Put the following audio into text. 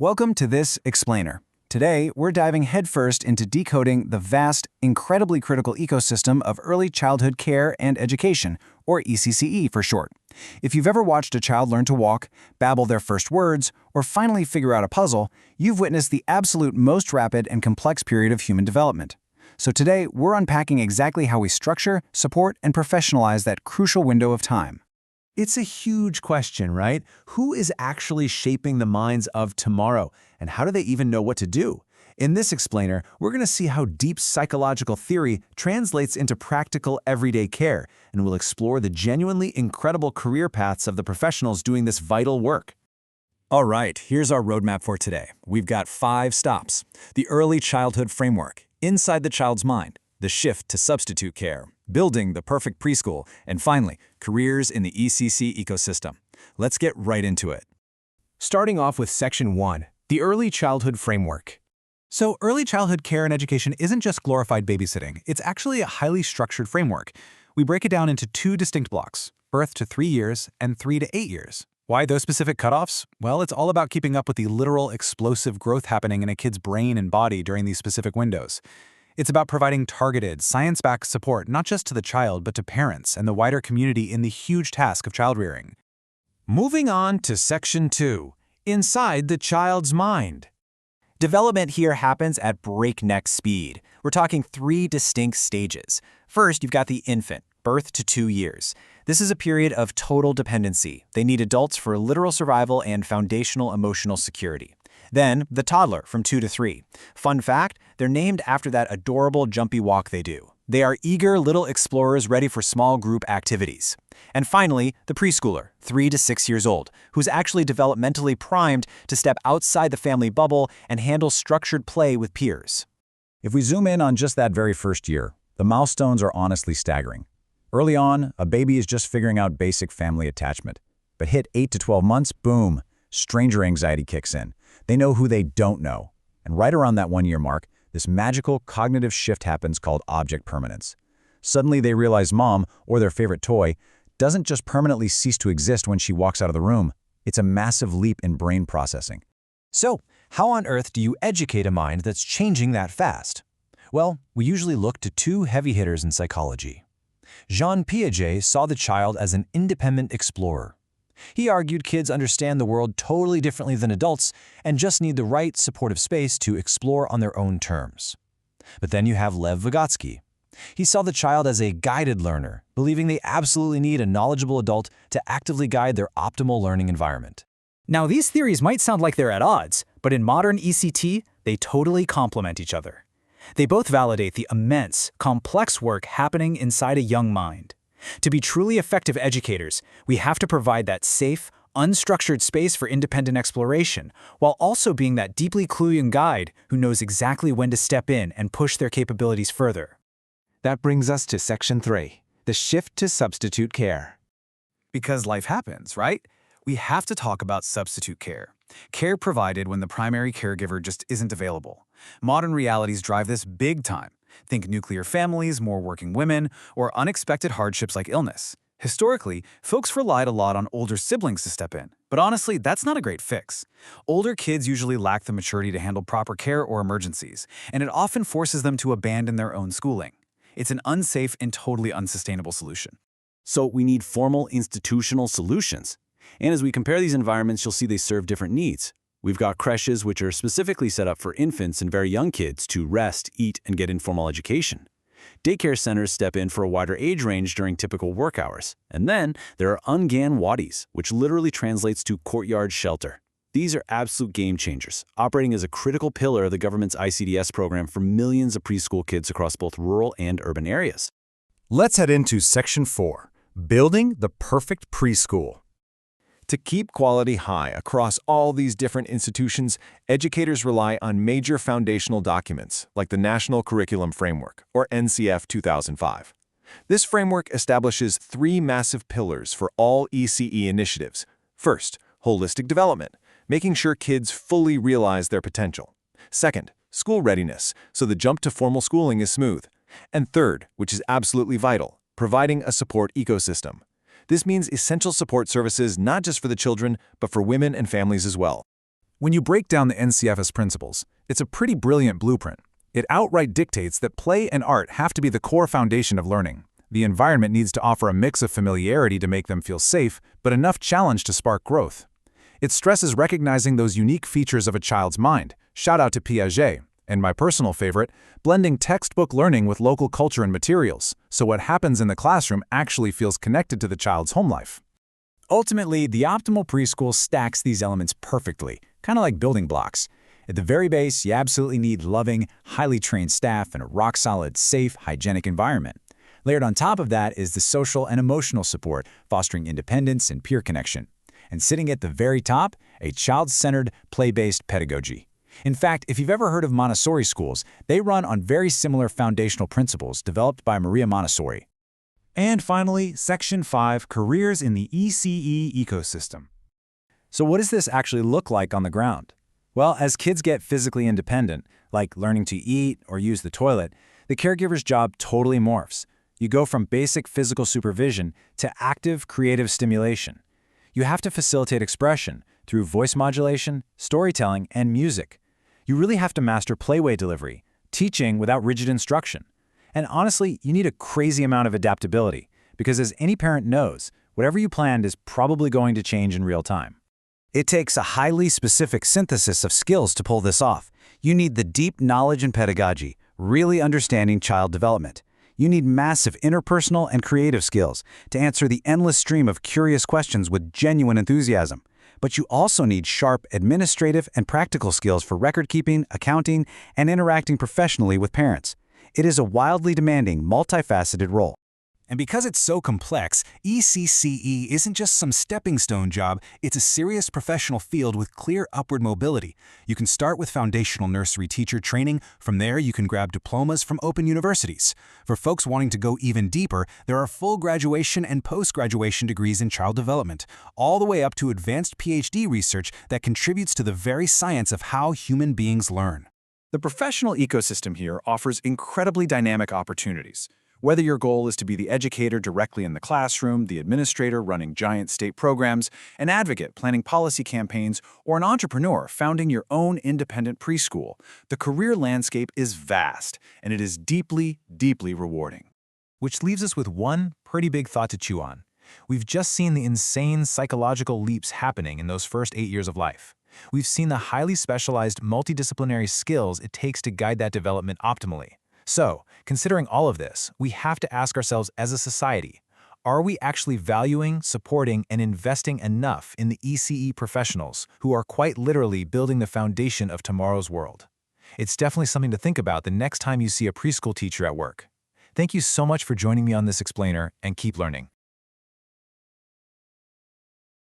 Welcome to this Explainer. Today, we're diving headfirst into decoding the vast, incredibly critical ecosystem of early childhood care and education, or ECCE for short. If you've ever watched a child learn to walk, babble their first words, or finally figure out a puzzle, you've witnessed the absolute most rapid and complex period of human development. So today, we're unpacking exactly how we structure, support, and professionalize that crucial window of time. It's a huge question, right? Who is actually shaping the minds of tomorrow, and how do they even know what to do? In this Explainer, we're going to see how deep psychological theory translates into practical everyday care, and we'll explore the genuinely incredible career paths of the professionals doing this vital work. All right, here's our roadmap for today. We've got 5 stops: the early childhood framework, inside the child's mind, the shift to substitute care, building the perfect preschool, and finally, careers in the ECC ecosystem. Let's get right into it. Starting off with Section 1, the Early Childhood Framework. So early childhood care and education isn't just glorified babysitting, it's actually a highly structured framework. We break it down into 2 distinct blocks, birth to 3 years and 3 to 8 years. Why those specific cutoffs? Well, it's all about keeping up with the literal explosive growth happening in a kid's brain and body during these specific windows. It's about providing targeted, science-backed support not just to the child, but to parents and the wider community in the huge task of child-rearing. Moving on to Section 2, inside the child's mind. Development here happens at breakneck speed. We're talking 3 distinct stages. First, you've got the infant, birth to 2 years. This is a period of total dependency. They need adults for literal survival and foundational emotional security. Then, the toddler from 2 to 3. Fun fact, they're named after that adorable jumpy walk they do. They are eager little explorers ready for small group activities. And finally, the preschooler, 3 to 6 years old, who's actually developmentally primed to step outside the family bubble and handle structured play with peers. If we zoom in on just that very first year, the milestones are honestly staggering. Early on, a baby is just figuring out basic family attachment. But hit 8 to 12 months, boom, stranger anxiety kicks in. They know who they don't know. And right around that 1-year mark, this magical cognitive shift happens called object permanence. Suddenly they realize mom, or their favorite toy, doesn't just permanently cease to exist when she walks out of the room. It's a massive leap in brain processing. So, how on earth do you educate a mind that's changing that fast? Well, we usually look to 2 heavy hitters in psychology. Jean Piaget saw the child as an independent explorer. He argued kids understand the world totally differently than adults and just need the right supportive space to explore on their own terms. But then you have Lev Vygotsky. He saw the child as a guided learner, believing they absolutely need a knowledgeable adult to actively guide their optimal learning environment. Now, these theories might sound like they're at odds, but in modern ECT, they totally complement each other. They both validate the immense, complex work happening inside a young mind. To be truly effective educators, we have to provide that safe, unstructured space for independent exploration, while also being that deeply clued guide who knows exactly when to step in and push their capabilities further. That brings us to Section 3, the shift to substitute care. Because life happens, right? We have to talk about substitute care. Care provided when the primary caregiver just isn't available. Modern realities drive this big time. Think nuclear families, more working women, or unexpected hardships like illness. Historically, folks relied a lot on older siblings to step in, but honestly, that's not a great fix. Older kids usually lack the maturity to handle proper care or emergencies, and it often forces them to abandon their own schooling. It's an unsafe and totally unsustainable solution. So we need formal institutional solutions. And as we compare these environments, you'll see they serve different needs. We've got creches which are specifically set up for infants and very young kids to rest, eat, and get informal education. Daycare centers step in for a wider age range during typical work hours. And then there are ungan wadis, which literally translates to courtyard shelter. These are absolute game changers, operating as a critical pillar of the government's ICDS program for millions of preschool kids across both rural and urban areas. Let's head into Section 4, building the perfect preschool. To keep quality high across all these different institutions, educators rely on major foundational documents like the National Curriculum Framework, or NCF 2005. This framework establishes 3 massive pillars for all ECE initiatives. First, holistic development, making sure kids fully realize their potential. Second, school readiness, so the jump to formal schooling is smooth. And third, which is absolutely vital, providing a support ecosystem. This means essential support services not just for the children, but for women and families as well. When you break down the NCF's principles, it's a pretty brilliant blueprint. It outright dictates that play and art have to be the core foundation of learning. The environment needs to offer a mix of familiarity to make them feel safe, but enough challenge to spark growth. It stresses recognizing those unique features of a child's mind. Shout out to Piaget. And my personal favorite, blending textbook learning with local culture and materials, so what happens in the classroom actually feels connected to the child's home life. Ultimately, the optimal preschool stacks these elements perfectly, kind of like building blocks. At the very base, you absolutely need loving, highly trained staff and a rock-solid, safe, hygienic environment. Layered on top of that is the social and emotional support, fostering independence and peer connection. And sitting at the very top, a child-centered, play-based pedagogy. In fact, if you've ever heard of Montessori schools, they run on very similar foundational principles developed by Maria Montessori. And finally, Section 5, Careers in the ECE Ecosystem. So what does this actually look like on the ground? Well, as kids get physically independent, like learning to eat or use the toilet, the caregiver's job totally morphs. You go from basic physical supervision to active creative stimulation. You have to facilitate expression through voice modulation, storytelling, and music. You really have to master playway delivery, teaching without rigid instruction. And honestly, you need a crazy amount of adaptability, because as any parent knows, whatever you planned is probably going to change in real time. It takes a highly specific synthesis of skills to pull this off. You need the deep knowledge in pedagogy, really understanding child development. You need massive interpersonal and creative skills to answer the endless stream of curious questions with genuine enthusiasm. But you also need sharp administrative and practical skills for record-keeping, accounting, and interacting professionally with parents. It is a wildly demanding, multifaceted role. And because it's so complex, ECCE isn't just some stepping stone job, it's a serious professional field with clear upward mobility. You can start with foundational nursery teacher training. From there, you can grab diplomas from open universities. For folks wanting to go even deeper, there are full graduation and post-graduation degrees in child development, all the way up to advanced PhD research that contributes to the very science of how human beings learn. The professional ecosystem here offers incredibly dynamic opportunities. Whether your goal is to be the educator directly in the classroom, the administrator running giant state programs, an advocate planning policy campaigns, or an entrepreneur founding your own independent preschool, the career landscape is vast, and it is deeply, deeply rewarding. Which leaves us with one pretty big thought to chew on. We've just seen the insane psychological leaps happening in those first 8 years of life. We've seen the highly specialized multidisciplinary skills it takes to guide that development optimally. So, considering all of this, we have to ask ourselves as a society, are we actually valuing, supporting, and investing enough in the ECE professionals who are quite literally building the foundation of tomorrow's world? It's definitely something to think about the next time you see a preschool teacher at work. Thank you so much for joining me on this explainer, and keep learning.